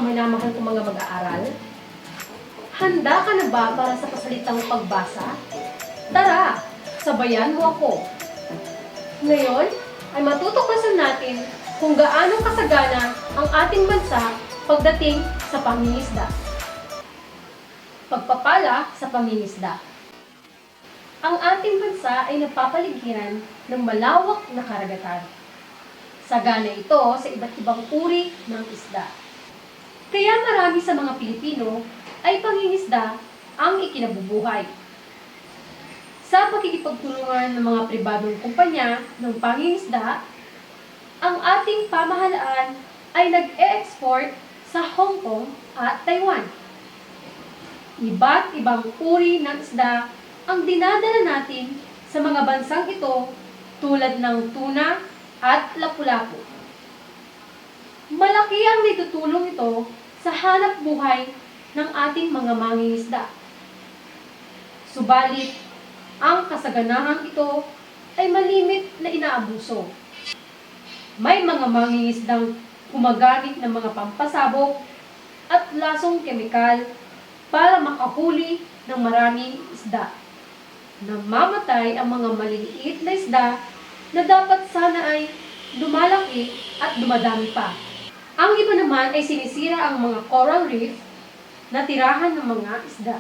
minamahal kong mga mag-aaral? Handa ka na ba para sa pasalitang pagbasa? Tara, sabayan mo ako. Ngayon ay matutuklasan natin kung gaano kasagana ang ating bansa pagdating sa pangingisda. Pagpapala sa pangingisda. Ang ating bansa ay napapaligiran ng malawak na karagatan. Sagana ito sa iba't ibang uri ng isda. Kaya marami sa mga Pilipino ay pangingisda ang ikinabubuhay. Sa pakikipagtulungan ng mga pribadong kumpanya ng pangingisda, ang ating pamahalaan ay nag-e-export sa Hong Kong at Taiwan. Iba't ibang uri ng isda ang dinadala natin sa mga bansang ito tulad ng tuna at lapu-lapu. Malaki ang naitutulong ito sa hanap buhay ng ating mga mangingisda. Subalit, ang kasaganahang ito ay malimit na inaabuso. May mga mangingisdang gumagamit ng mga pampasabog at lasong kemikal para makahuli ng maraming isda. Namamatay ang mga maliliit na isda na dapat sana ay lumalaki at dumadami pa. Ang iba naman ay sinisira ang mga coral reef na tirahan ng mga isda.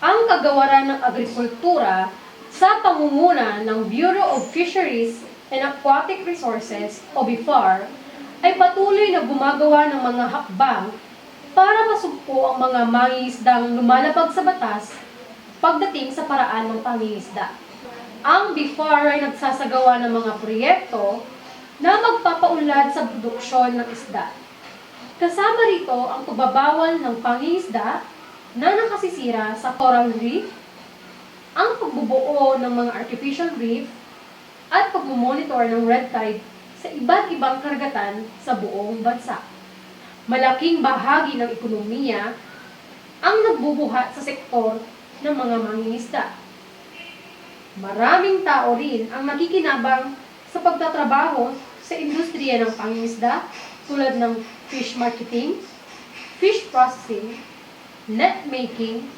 Ang kagawaran ng agrikultura sa pangunguna ng Bureau of Fisheries and Aquatic Resources o BIFAR ay patuloy na gumagawa ng mga hakbang para masugpo ang mga mangingisdang lumalabag sa batas pagdating sa paraan ng pangingisda. Ang BIFAR ay nagsasagawa ng mga proyekto na magpapaunlad sa produksyon ng isda. Kasama rito ang pagbabawal ng pangingisda na nakasisira sa coral reef, ang pagbubuo ng mga artificial reef, at pagmumonitor ng red tide sa iba't ibang karagatan sa buong bansa. Malaking bahagi ng ekonomiya ang nagbubuhat sa sektor ng mga mangingisda. Maraming tao rin ang nakikinabang sa pagtatrabaho sa industriya ng pangingisda tulad ng fish marketing, fish processing, net making,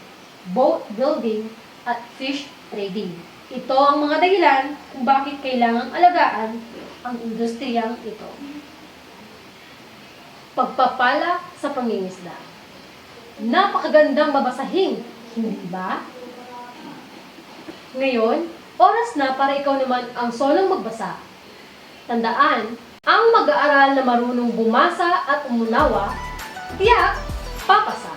boat building, at fish trading. Ito ang mga dahilan kung bakit kailangang alagaan ang industriyang ito. Pagpapala sa pangingisda. Napakagandang babasahin, hindi ba? Ngayon, oras na para ikaw naman ang solong magbasa. Tandaan, ang mag-aaral na marunong bumasa at umunawa, tiyak, papasa.